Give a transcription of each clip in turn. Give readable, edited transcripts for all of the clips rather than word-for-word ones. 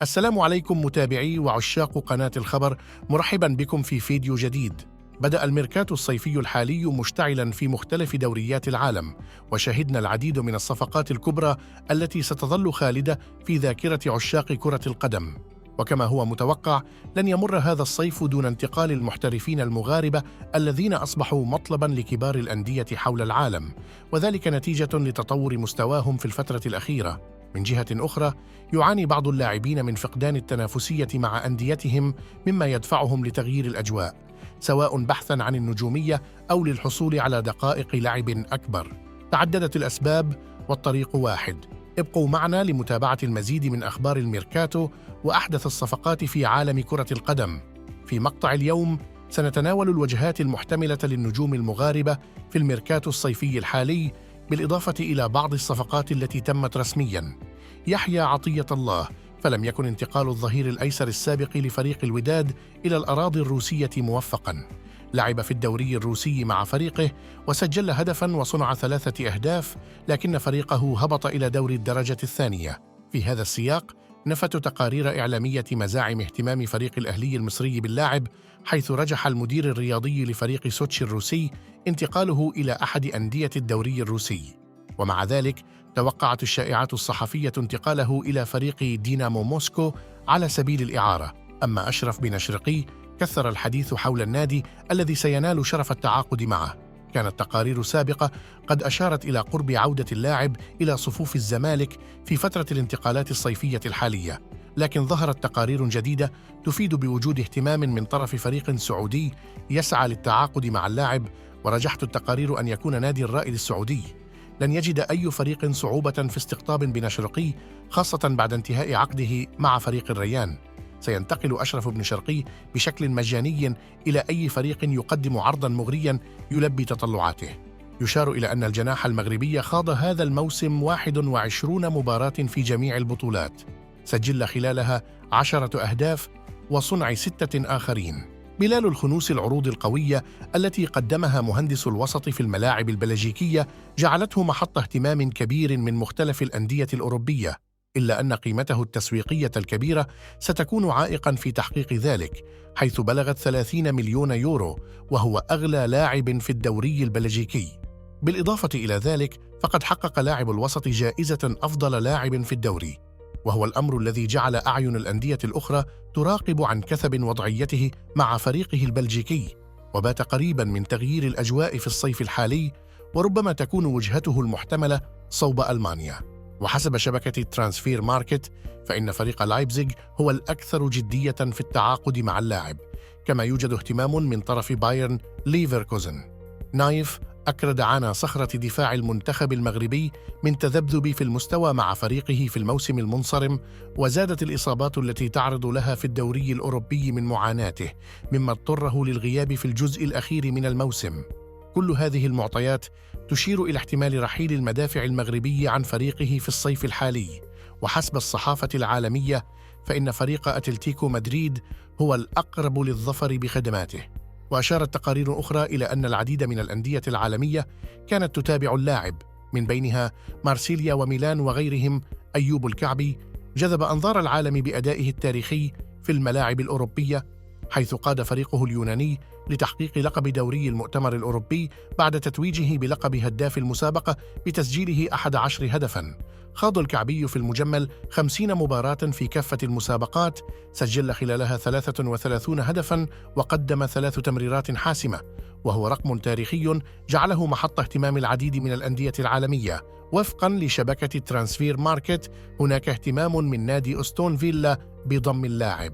السلام عليكم متابعي وعشاق قناة الخبر، مرحبا بكم في فيديو جديد. بدأ الميركاتو الصيفي الحالي مشتعلا في مختلف دوريات العالم، وشهدنا العديد من الصفقات الكبرى التي ستظل خالدة في ذاكرة عشاق كرة القدم. وكما هو متوقع، لن يمر هذا الصيف دون انتقال المحترفين المغاربة الذين أصبحوا مطلبا لكبار الأندية حول العالم، وذلك نتيجة لتطور مستواهم في الفترة الأخيرة. من جهة أخرى، يعاني بعض اللاعبين من فقدان التنافسية مع أنديتهم، مما يدفعهم لتغيير الأجواء، سواء بحثاً عن النجومية أو للحصول على دقائق لعب أكبر. تعددت الأسباب والطريق واحد. ابقوا معنا لمتابعة المزيد من أخبار الميركاتو وأحدث الصفقات في عالم كرة القدم. في مقطع اليوم سنتناول الوجهات المحتملة للنجوم المغاربة في الميركاتو الصيفي الحالي، بالإضافة إلى بعض الصفقات التي تمت رسمياً. يحيى عطية الله، فلم يكن انتقال الظهير الأيسر السابق لفريق الوداد إلى الأراضي الروسية موفقاً. لعب في الدوري الروسي مع فريقه وسجل هدفاً وصنع 3 أهداف، لكن فريقه هبط إلى دوري الدرجة الثانية. في هذا السياق، نفت تقارير إعلامية مزاعم اهتمام فريق الأهلي المصري باللاعب، حيث رجح المدير الرياضي لفريق سوتشي الروسي انتقاله إلى أحد أندية الدوري الروسي. ومع ذلك، توقعت الشائعات الصحفية انتقاله إلى فريق دينامو موسكو على سبيل الإعارة. أما أشرف بن شرقي، كثر الحديث حول النادي الذي سينال شرف التعاقد معه. كانت تقارير سابقة قد أشارت إلى قرب عودة اللاعب إلى صفوف الزمالك في فترة الانتقالات الصيفية الحالية، لكن ظهرت تقارير جديدة تفيد بوجود اهتمام من طرف فريق سعودي يسعى للتعاقد مع اللاعب. ورجحت التقارير أن يكون نادي الرائد السعودي. لن يجد أي فريق صعوبة في استقطاب بن شرقي، خاصة بعد انتهاء عقده مع فريق الريان. سينتقل أشرف بن شرقي بشكل مجاني إلى أي فريق يقدم عرضاً مغرياً يلبي تطلعاته. يشار إلى أن الجناح المغربي خاض هذا الموسم 21 مباراة في جميع البطولات، سجل خلالها 10 أهداف وصنع 6 آخرين. بلال الخنوس، العروض القوية التي قدمها مهندس الوسط في الملاعب البلجيكية جعلته محط اهتمام كبير من مختلف الأندية الأوروبية، إلا أن قيمته التسويقية الكبيرة ستكون عائقاً في تحقيق ذلك، حيث بلغت 30 مليون يورو، وهو أغلى لاعب في الدوري البلجيكي. بالإضافة إلى ذلك، فقد حقق لاعب الوسط جائزة أفضل لاعب في الدوري، وهو الأمر الذي جعل أعين الأندية الأخرى تراقب عن كثب وضعيته مع فريقه البلجيكي. وبات قريباً من تغيير الأجواء في الصيف الحالي، وربما تكون وجهته المحتملة صوب ألمانيا. وحسب شبكة ترانسفير ماركت، فإن فريق لايبزيغ هو الأكثر جدية في التعاقد مع اللاعب، كما يوجد اهتمام من طرف بايرن ليفركوزن. نايف أكرد عانى صخرة دفاع المنتخب المغربي من تذبذب في المستوى مع فريقه في الموسم المنصرم، وزادت الإصابات التي تعرض لها في الدوري الأوروبي من معاناته، مما اضطره للغياب في الجزء الأخير من الموسم. كل هذه المعطيات تشير إلى احتمال رحيل المدافع المغربي عن فريقه في الصيف الحالي. وحسب الصحافة العالمية، فإن فريق أتلتيكو مدريد هو الأقرب للظفر بخدماته. وأشارت تقارير أخرى إلى أن العديد من الأندية العالمية كانت تتابع اللاعب، من بينها مارسيليا وميلان وغيرهم. أيوب الكعبي جذب أنظار العالم بأدائه التاريخي في الملاعب الأوروبية، حيث قاد فريقه اليوناني لتحقيق لقب دوري المؤتمر الأوروبي بعد تتويجه بلقب هداف المسابقة بتسجيله 11 هدفاً. خاض الكعبي في المجمل 50 مباراة في كافة المسابقات، سجل خلالها 33 هدفاً وقدم 3 تمريرات حاسمة، وهو رقم تاريخي جعله محط اهتمام العديد من الأندية العالمية. وفقاً لشبكة ترانسفير ماركت، هناك اهتمام من نادي أستون فيلا بضم اللاعب.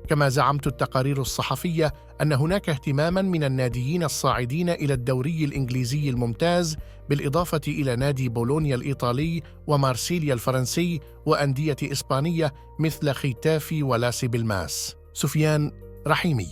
كما زعمت التقارير الصحفية أن هناك اهتماماً من الناديين الصاعدين إلى الدوري الإنجليزي الممتاز، بالإضافة إلى نادي بولونيا الإيطالي ومارسيليا الفرنسي وأندية إسبانية مثل ختافي ولاس بالماس. سفيان رحيمي،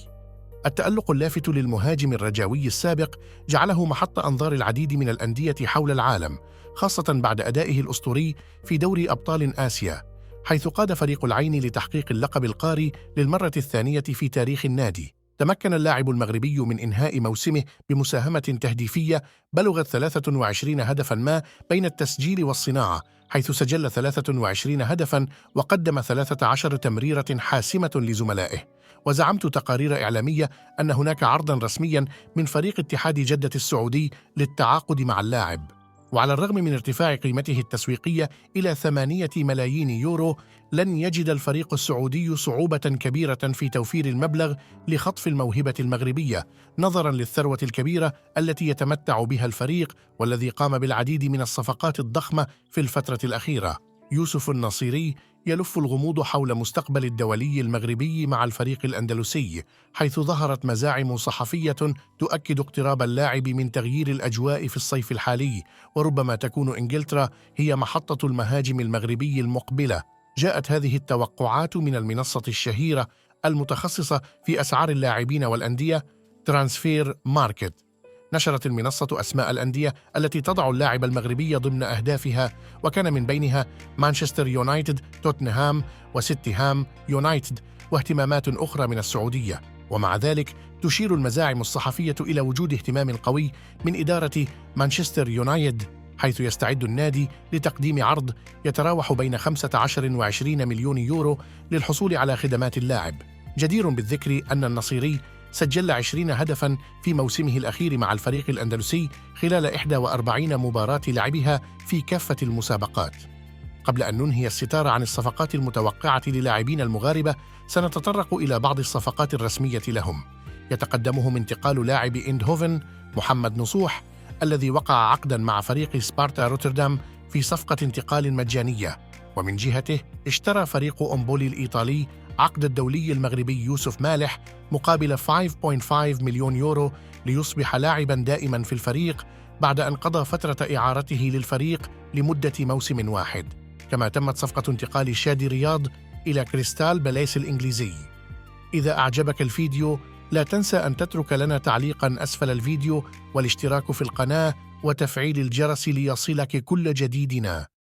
التألق اللافت للمهاجم الرجاوي السابق جعله محط أنظار العديد من الأندية حول العالم، خاصة بعد أدائه الأسطوري في دوري أبطال آسيا، حيث قاد فريق العين لتحقيق اللقب القاري للمرة الثانية في تاريخ النادي. تمكن اللاعب المغربي من إنهاء موسمه بمساهمة تهديفية بلغت 23 هدفاً ما بين التسجيل والصناعة، حيث سجل 23 هدفاً وقدم 13 تمريرة حاسمة لزملائه. وزعمت تقارير إعلامية أن هناك عرضاً رسمياً من فريق اتحاد جدة السعودي للتعاقد مع اللاعب. وعلى الرغم من ارتفاع قيمته التسويقية إلى 8 ملايين يورو، لن يجد الفريق السعودي صعوبة كبيرة في توفير المبلغ لخطف الموهبة المغربية، نظراً للثروة الكبيرة التي يتمتع بها الفريق والذي قام بالعديد من الصفقات الضخمة في الفترة الأخيرة. يوسف النصيري يلف الغموض حول مستقبل الدولي المغربي مع الفريق الأندلسي، حيث ظهرت مزاعم صحفية تؤكد اقتراب اللاعب من تغيير الأجواء في الصيف الحالي، وربما تكون إنجلترا هي محطة المهاجم المغربي المقبلة. جاءت هذه التوقعات من المنصة الشهيرة المتخصصة في أسعار اللاعبين والأندية ترانسفير ماركت. نشرت المنصة أسماء الأندية التي تضع اللاعب المغربي ضمن أهدافها، وكان من بينها مانشستر يونايتد، توتنهام، وسيتي هام يونايتد، واهتمامات أخرى من السعودية. ومع ذلك تشير المزاعم الصحفية إلى وجود اهتمام قوي من إدارة مانشستر يونايتد، حيث يستعد النادي لتقديم عرض يتراوح بين 15 و20 مليون يورو للحصول على خدمات اللاعب. جدير بالذكر أن النصيري سجل 20 هدفاً في موسمه الأخير مع الفريق الأندلسي خلال 41 مباراة لعبها في كافة المسابقات. قبل أن ننهي الستار عن الصفقات المتوقعة للاعبين المغاربة، سنتطرق إلى بعض الصفقات الرسمية لهم. يتقدمهم انتقال لاعب إندهوفن محمد نصوح الذي وقع عقداً مع فريق سبارتا روتردام في صفقة انتقال مجانية. ومن جهته اشترى فريق أمبولي الإيطالي عقد الدولي المغربي يوسف مالح مقابل 5.5 مليون يورو ليصبح لاعباً دائماً في الفريق بعد أن قضى فترة إعارته للفريق لمدة موسم واحد. كما تمت صفقة انتقال شادي رياض إلى كريستال بالاس الإنجليزي. إذا أعجبك الفيديو لا تنسى أن تترك لنا تعليقاً أسفل الفيديو والاشتراك في القناة وتفعيل الجرس ليصلك كل جديدنا.